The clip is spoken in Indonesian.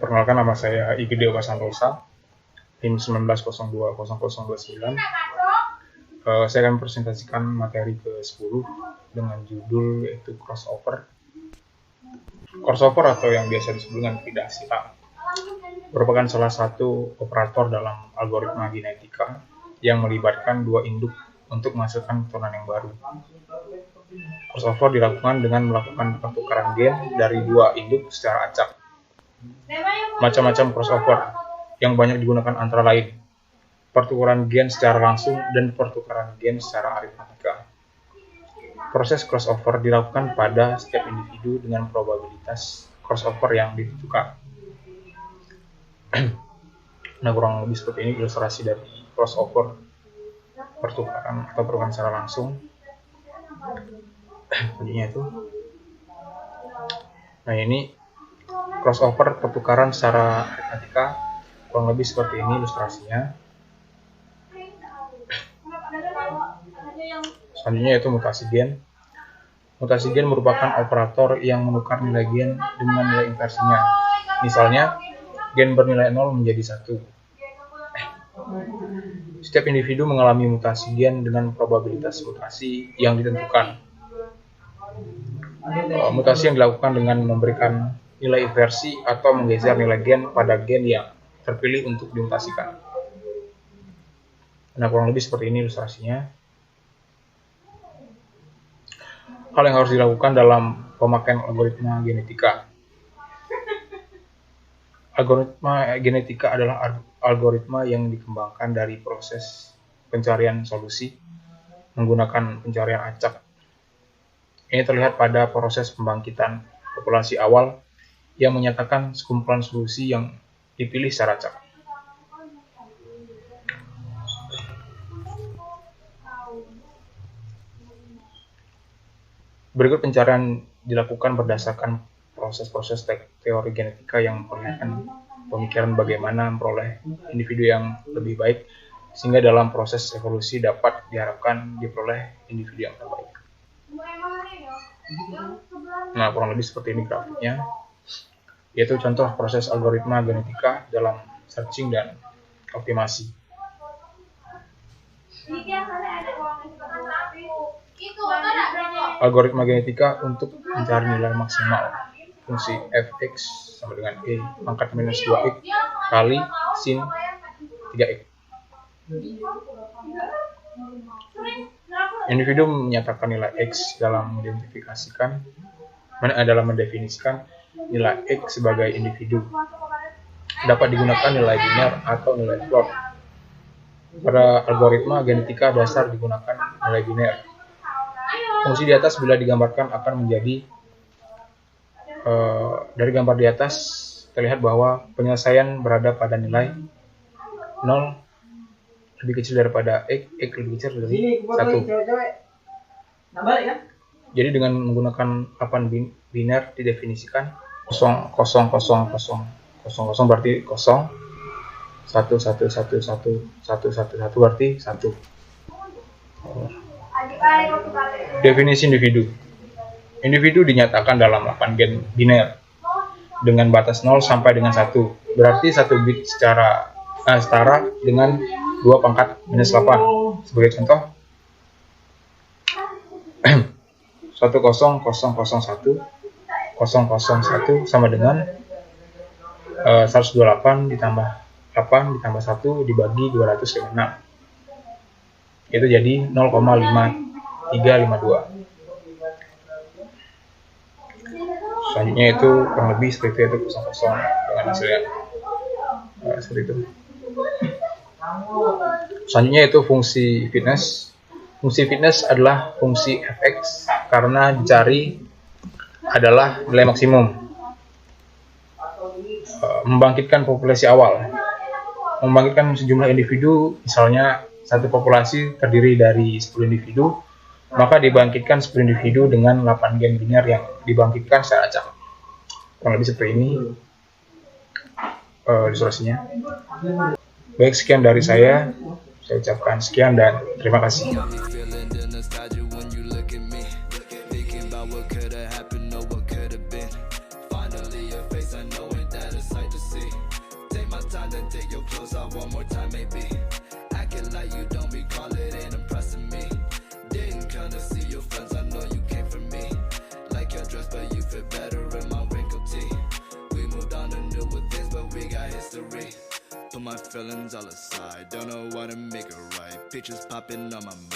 Perkenalkan, nama saya Igede Santosa, NIM 19020029. Saya akan presentasikan materi ke-10 dengan judul yaitu crossover. Crossover atau yang biasa disebut dengan validasi A merupakan salah satu operator dalam algoritma genetika yang melibatkan dua induk untuk menghasilkan keturunan yang baru. Crossover dilakukan dengan melakukan pertukaran gen dari dua induk secara acak. Macam-macam crossover yang banyak digunakan antara lain pertukaran gen secara langsung dan pertukaran gen secara aritmatika. Proses crossover dilakukan pada setiap individu dengan probabilitas crossover yang ditentukan. Nah, kurang lebih seperti ini ilustrasi dari crossover pertukaran atau pertukaran secara langsung. Bunyinya itu. Nah, ini crossover pertukaran secara aritmatika, kurang lebih seperti ini ilustrasinya. Selanjutnya yaitu mutasi gen. Mutasi gen merupakan operator yang menukar nilai gen dengan nilai inversinya. Misalnya, gen bernilai 0 menjadi 1. Setiap individu mengalami mutasi gen dengan probabilitas mutasi yang ditentukan. Mutasi yang dilakukan dengan memberikan nilai inversi atau menggeser nilai gen pada gen yang terpilih untuk dimutasikan. Nah, kurang lebih seperti ini ilustrasinya. Hal yang harus dilakukan dalam pemakaian algoritma genetika. Algoritma genetika adalah algoritma yang dikembangkan dari proses pencarian solusi menggunakan pencarian acak. Ini terlihat pada proses pembangkitan populasi awal yang menyatakan sekumpulan solusi yang dipilih secara acak. Berikut pencarian dilakukan berdasarkan proses-proses teori genetika yang memperlihatkan pemikiran bagaimana memperoleh individu yang lebih baik, sehingga dalam proses evolusi dapat diharapkan diperoleh individu yang terbaik. Nah, kurang lebih seperti ini grafiknya, yaitu contoh proses algoritma genetika dalam searching dan optimasi. Algoritma genetika untuk mencari nilai maksimal fungsi fx sama dengan e pangkat minus 2x kali sin 3x. Individu menyatakan nilai x dalam mendefinisikan nilai x sebagai individu. Dapat digunakan nilai biner atau nilai float. Pada algoritma genetika dasar digunakan nilai biner. Fungsi di atas bila digambarkan akan menjadi dari gambar di atas terlihat bahwa penyelesaian berada pada nilai 0 lebih kecil daripada x lebih kecil dari 1. Jadi dengan menggunakan papan biner didefinisikan 0, 0, 0, 0, 0, 0 berarti 0, 1, 1, 1, 1, 1, 1, 1 berarti 1. Definisi individu. Individu dinyatakan dalam 8 gen biner dengan batas 0 sampai dengan 1. Berarti 1 bit setara dengan 2 pangkat minus 8. Sebagai contoh, 10001 001 sama dengan 128 ditambah 8 ditambah 1 dibagi 256. Itu jadi 0,5352. Selanjutnya itu kurang lebih seperti itu 00 dengan hasilnya seperti itu. Selanjutnya itu fungsi fitness. Fungsi fitness adalah fungsi fx karena dicari adalah nilai maksimum. Membangkitkan populasi awal. Membangkitkan sejumlah individu, misalnya satu populasi terdiri dari 10 individu, maka dibangkitkan 10 individu dengan 8 gen biner yang dibangkitkan secara acak. Kurang lebih seperti ini ilustrasinya. Baik, sekian dari saya ucapkan sekian dan terima kasih. Finally, your face, I know it, that a sight to see. my feelings all aside. Don't know what to make it right. Pictures popping on my mind.